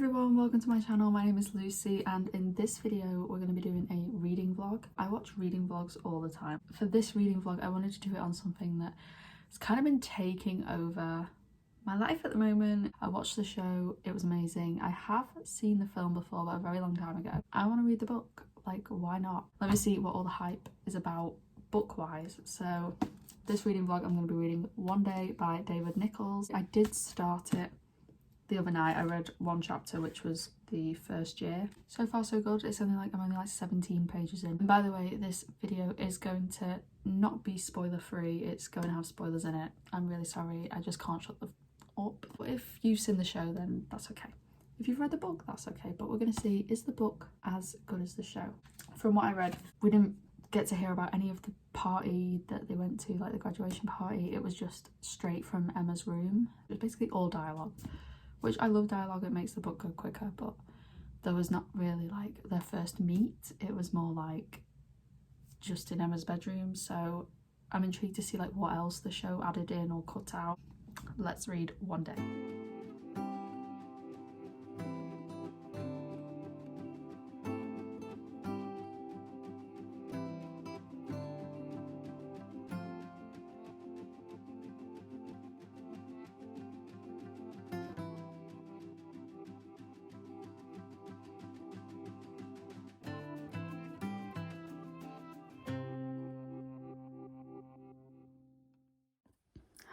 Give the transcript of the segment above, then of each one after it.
everyone, welcome to my channel. My name is Lucy and in this video we're going to be doing a reading vlog. I watch reading vlogs all the time. For this reading vlog I wanted to do it on something that has kind of been taking over my life at the moment. I watched the show, it was amazing. I have seen the film before but a very long time ago. I want to read the book, like why not? Let me see what all the hype is about book-wise. So this reading vlog I'm going to be reading One Day by David Nichols. I did start it the other night. I read one chapter, which was the first year. So far so good. It's only like, I'm only like 17 pages in. And by the way, this video is going to not be spoiler free. It's going to have spoilers in it. I'm really sorry. I just can't shut them up. But if you've seen the show, then that's okay. If you've read the book, that's okay. But we're going to see, is the book as good as the show? From what I read, we didn't get to hear about any of the party that they went to, like the graduation party. It was just straight from Emma's room. It was basically all dialogue, which I love dialogue. It makes the book go quicker, but there was not really like their first meet. It was more like just in Emma's bedroom. So I'm intrigued to see like what else the show added in or cut out. Let's read One Day.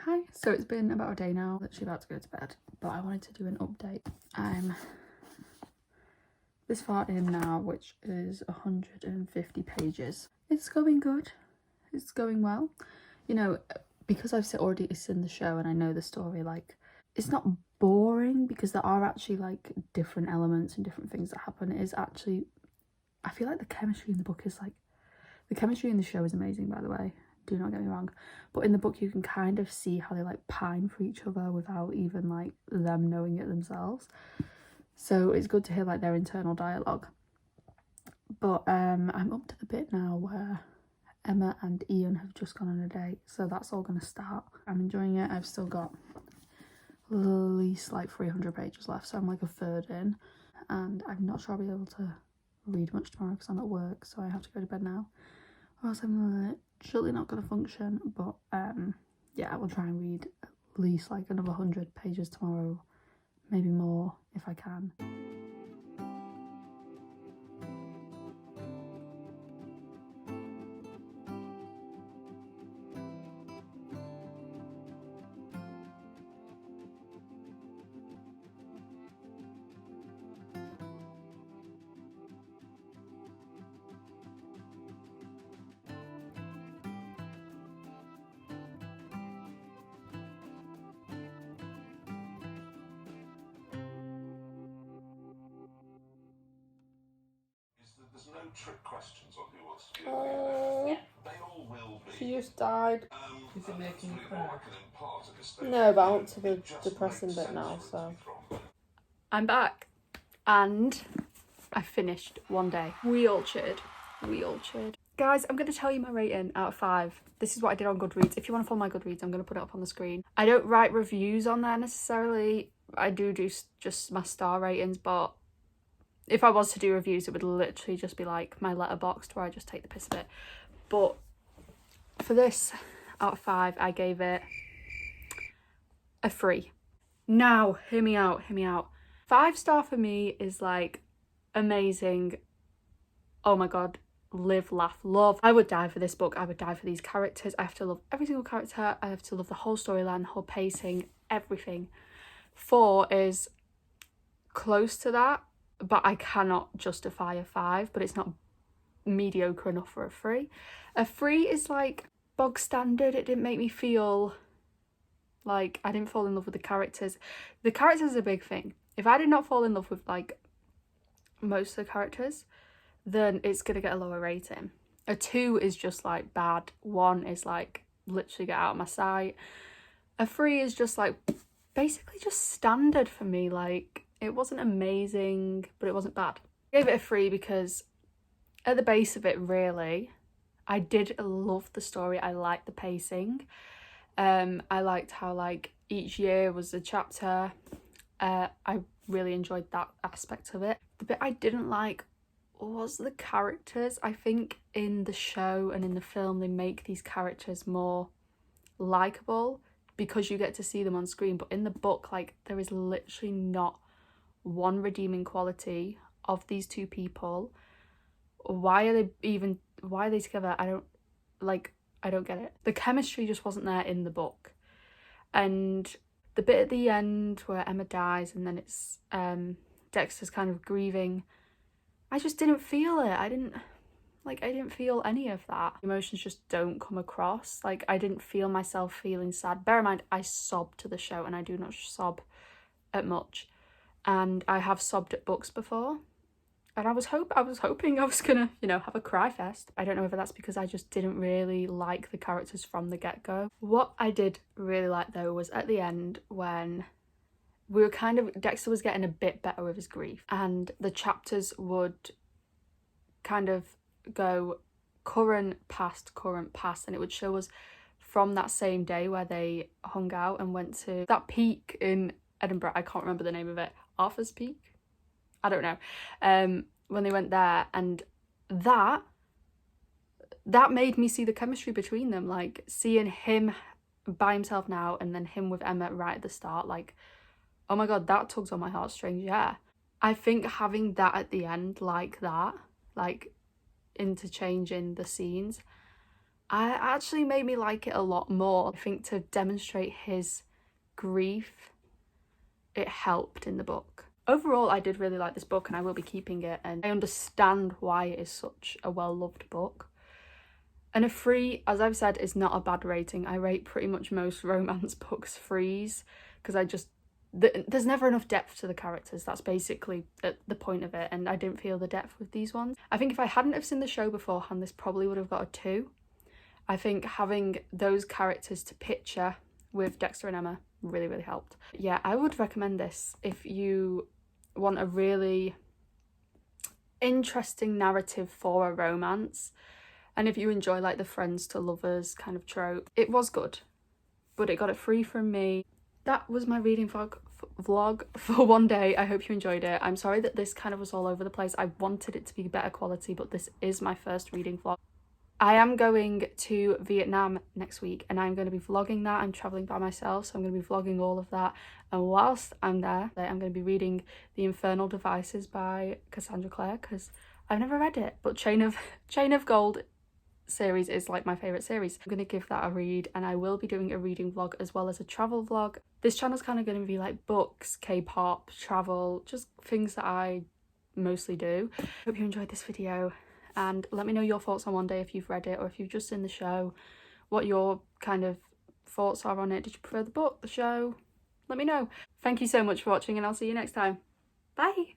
Hi, so it's been about a day now, literally about to go to bed, but I wanted to do an update. I'm this far in now, which is 150 pages. It's going good, it's going well. You know, because I've already seen the show and I know the story, like, it's not boring because there are actually like different elements and different things that happen. It is actually, I feel like the chemistry in the book is like, the chemistry in the show is amazing, by the way. Do not get me wrong, but in the book you can kind of see how they like pine for each other without even like them knowing it themselves. So it's good to hear like their internal dialogue. But I'm up to the bit now where Emma and Ian have just gone on a date, so that's all gonna start. I'm enjoying it. I've still got at least like 300 pages left, so I'm like a third in, and I'm not sure I'll be able to read much tomorrow because I'm at work, so I have to go to bed now, or else I'm literally not going to function. But yeah, I will try and read at least like another 100 pages tomorrow, maybe more if I can. There's no trick questions on Who Wants to Be a Millionaire. They all will be. She just died. Is it making you cry? No, but I want to the depressing bit now, so. I'm back and I finished One Day. We all cheered. We all cheered. Guys, I'm going to tell you my rating out of 5. This is what I did on Goodreads. If you want to follow my Goodreads, I'm going to put it up on the screen. I don't write reviews on there necessarily. I do just my star ratings, but if I was to do reviews, it would literally just be like my letterboxd where I just take the piss of it. But for this, out of 5, I gave it a 3. Now, hear me out, hear me out. 5-star for me is like amazing. Oh my God, live, laugh, love. I would die for this book. I would die for these characters. I have to love every single character. I have to love the whole storyline, the whole pacing, everything. 4 is close to that, but I cannot justify a 5, but it's not mediocre enough for a 3. A 3 is like bog standard. It didn't make me feel like I didn't fall in love with the characters. The characters is a big thing. If I did not fall in love with like most of the characters, then it's gonna get a lower rating. A 2 is just like bad. 1 is like literally get out of my sight. A 3 is just like basically just standard for me. Like, it wasn't amazing, but it wasn't bad. I gave it a 3 because at the base of it, really, I did love the story. I liked the pacing. I liked how like each year was a chapter. I really enjoyed that aspect of it. The bit I didn't like was the characters. I think in the show and in the film they make these characters more likable because you get to see them on screen, but in the book, like, there is literally not one redeeming quality of these two people. Why are they together? I don't get it. The chemistry just wasn't there in the book. And the bit at the end where Emma dies and then it's Dexter's kind of grieving, I just didn't feel it. I didn't feel any of that. Emotions just don't come across. Like, I didn't feel myself feeling sad. Bear in mind, I sobbed to the show and I do not sob at much. And I have sobbed at books before. And I was hoping I was gonna, have a cry fest. I don't know whether that's because I just didn't really like the characters from the get-go. What I did really like though was at the end when Dexter was getting a bit better with his grief and the chapters would kind of go current, past, and it would show us from that same day where they hung out and went to that peak in Edinburgh. I can't remember the name of it. Arthur's Peak? I don't know. When they went there, and that made me see the chemistry between them, like seeing him by himself now and then him with Emma right at the start, like, oh my god, that tugs on my heartstrings. Yeah, I think having that at the end, like that, like interchanging the scenes, I actually made me like it a lot more. I think to demonstrate his grief, it helped in the book. Overall, I did really like this book and I will be keeping it, and I understand why it is such a well-loved book. And a 3, as I've said, is not a bad rating. I rate pretty much most romance books 3s because there's never enough depth to the characters. That's basically the point of it, and I didn't feel the depth with these ones. I think if I hadn't have seen the show beforehand, this probably would have got a 2. I think having those characters to picture with Dexter and Emma really, really helped. Yeah, I would recommend this if you want a really interesting narrative for a romance, and if you enjoy like the friends to lovers kind of trope. It was good, but it got a 3 from me. That was my reading vlog for one day. I hope you enjoyed it. I'm sorry that this kind of was all over the place. I wanted it to be better quality, but this is my first reading vlog. I am going to Vietnam next week and I'm going to be vlogging that. I'm traveling by myself, so I'm going to be vlogging all of that. And whilst I'm there, I'm going to be reading The Infernal Devices by Cassandra Clare because I've never read it, but Chain of Gold series is like my favourite series. I'm going to give that a read, and I will be doing a reading vlog as well as a travel vlog. This channel's kind of going to be like books, K-pop, travel, just things that I mostly do. Hope you enjoyed this video, and let me know your thoughts on One Day if you've read it or if you've just seen the show, what your kind of thoughts are on it. Did you prefer the book, the show? Let me know. Thank you so much for watching, and I'll see you next time. Bye!